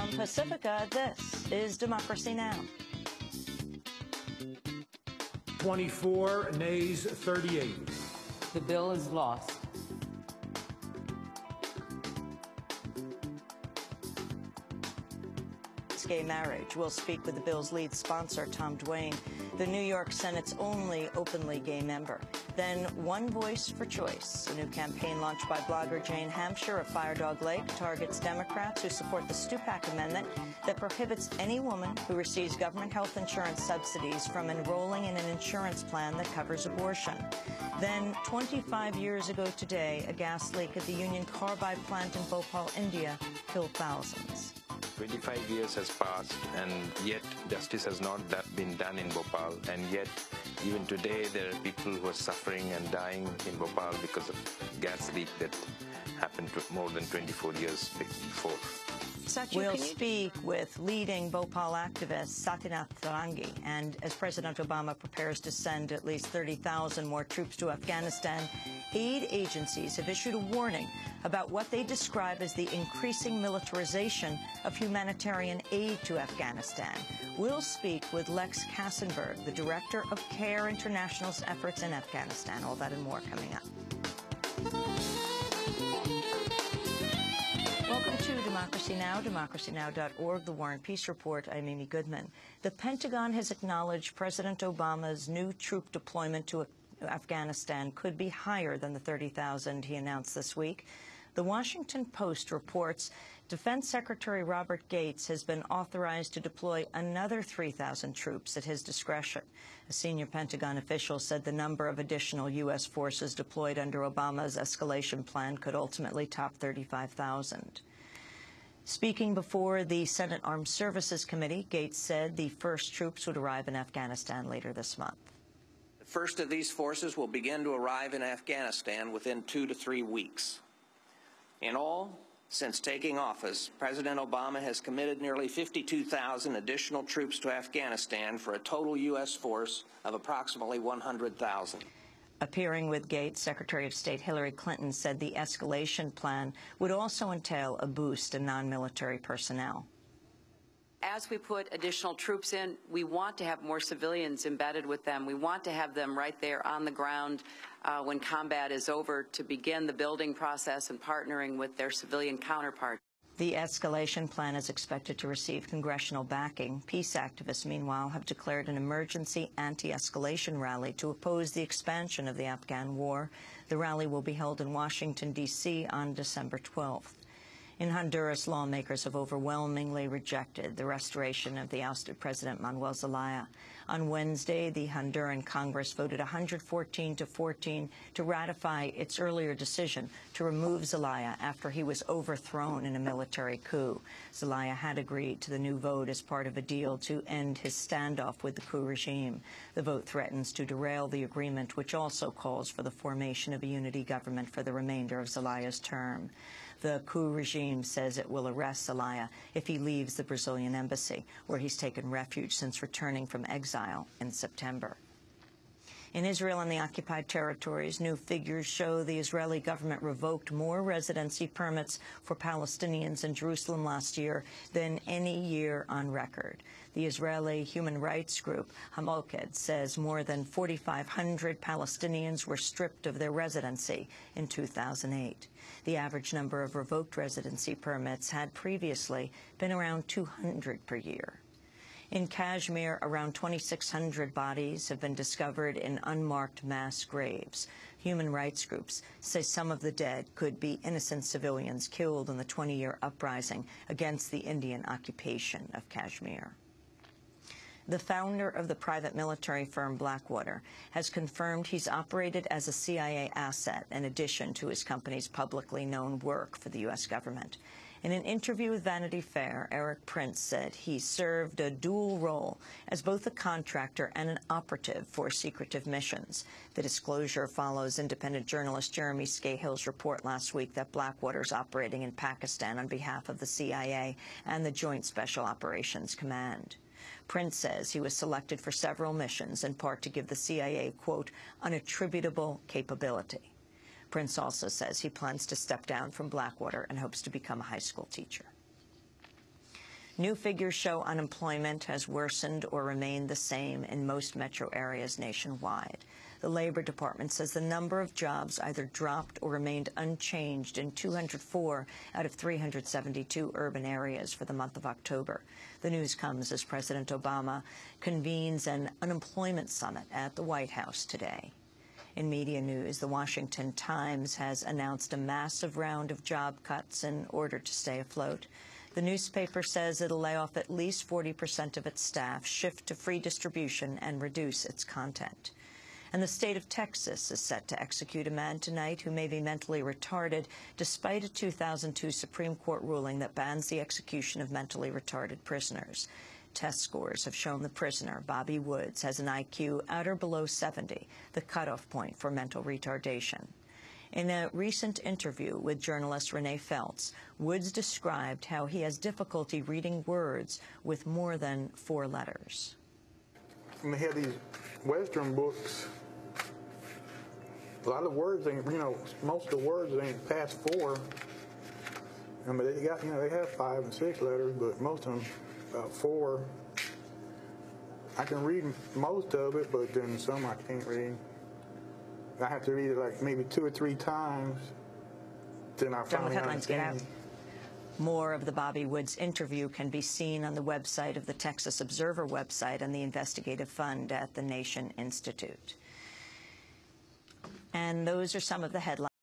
From Pacifica, this is Democracy Now! 24, nays 38. The bill is lost. Gay marriage. We'll speak with the bill's lead sponsor, Tom Duane, the New York Senate's only openly gay member. Then One Voice for Choice, a new campaign launched by blogger Jane Hampshire of Firedog Lake, targets Democrats who support the Stupak Amendment that prohibits any woman who receives government health insurance subsidies from enrolling in an insurance plan that covers abortion. Then, 25 years ago today, a gas leak at the Union Carbide plant in Bhopal, India, killed thousands. 25 years has passed, and yet justice has not been done in Bhopal, and yet even today there are people who are suffering and dying in Bhopal because of gas leak that happened more than 24 years before. We'll speak with leading Bhopal activist Satyanath Sarangi, and as President Obama prepares to send at least 30,000 more troops to Afghanistan, aid agencies have issued a warning about what they describe as the increasing militarization of humanitarian aid to Afghanistan. We'll speak with Lex Kassenberg, the director of CARE International's efforts in Afghanistan. All that and more coming up. Welcome to Democracy Now!, democracynow.org, the War and Peace Report. I'm Amy Goodman. The Pentagon has acknowledged President Obama's new troop deployment to Afghanistan could be higher than the 30,000 he announced this week. The Washington Post reports Defense Secretary Robert Gates has been authorized to deploy another 3,000 troops at his discretion. A senior Pentagon official said the number of additional U.S. forces deployed under Obama's escalation plan could ultimately top 35,000. Speaking before the Senate Armed Services Committee, Gates said the first troops would arrive in Afghanistan later this month. The first of these forces will begin to arrive in Afghanistan within 2 to 3 weeks. In all, since taking office, President Obama has committed nearly 52,000 additional troops to Afghanistan for a total U.S. force of approximately 100,000. Appearing with Gates, Secretary of State Hillary Clinton said the escalation plan would also entail a boost in non-military personnel. As we put additional troops in, we want to have more civilians embedded with them. We want to have them right there on the ground when combat is over to begin the building process and partnering with their civilian counterparts. The escalation plan is expected to receive congressional backing. Peace activists, meanwhile, have declared an emergency anti-escalation rally to oppose the expansion of the Afghan war. The rally will be held in Washington, D.C. on December 12th. In Honduras, lawmakers have overwhelmingly rejected the restoration of the ousted President Manuel Zelaya. On Wednesday, the Honduran Congress voted 114-14 to ratify its earlier decision to remove Zelaya after he was overthrown in a military coup. Zelaya had agreed to the new vote as part of a deal to end his standoff with the coup regime. The vote threatens to derail the agreement, which also calls for the formation of a unity government for the remainder of Zelaya's term. The coup regime says it will arrest Zelaya if he leaves the Brazilian embassy, where he's taken refuge since returning from exile in September. In Israel and the occupied territories, new figures show the Israeli government revoked more residency permits for Palestinians in Jerusalem last year than any year on record. The Israeli human rights group Hamoked says more than 4,500 Palestinians were stripped of their residency in 2008. The average number of revoked residency permits had previously been around 200 per year. In Kashmir, around 2,600 bodies have been discovered in unmarked mass graves. Human rights groups say some of the dead could be innocent civilians killed in the 20-year uprising against the Indian occupation of Kashmir. The founder of the private military firm Blackwater has confirmed he's operated as a CIA asset in addition to his company's publicly known work for the U.S. government. In an interview with Vanity Fair, Eric Prince said he served a dual role as both a contractor and an operative for secretive missions. The disclosure follows independent journalist Jeremy Scahill's report last week that Blackwater is operating in Pakistan on behalf of the CIA and the Joint Special Operations Command. Prince says he was selected for several missions, in part to give the CIA, quote, unattributable capability. Prince also says he plans to step down from Blackwater and hopes to become a high school teacher. New figures show unemployment has worsened or remained the same in most metro areas nationwide. The Labor Department says the number of jobs either dropped or remained unchanged in 204 out of 372 urban areas for the month of October. The news comes as President Obama convenes an unemployment summit at the White House today. In media news, the Washington Times has announced a massive round of job cuts in order to stay afloat. The newspaper says it'll lay off at least 40% of its staff, shift to free distribution, and reduce its content. And the state of Texas is set to execute a man tonight who may be mentally retarded, despite a 2002 Supreme Court ruling that bans the execution of mentally retarded prisoners. Test scores have shown the prisoner, Bobby Woods, has an IQ at or below 70, the cutoff point for mental retardation. In a recent interview with journalist Renee Feltz, Woods described how he has difficulty reading words with more than 4 letters. And they have these Western books. A lot of words ain't, most of the words ain't past 4. I mean, they got, they have 5 and 6 letters, but most of them about 4. I can read most of it, but then some I can't read. I have to read it like maybe 2 or 3 times. Then I finally understand. More of the Bobby Woods interview can be seen on the website of the Texas Observer website and the Investigative Fund at the Nation Institute. And those are some of the headlines.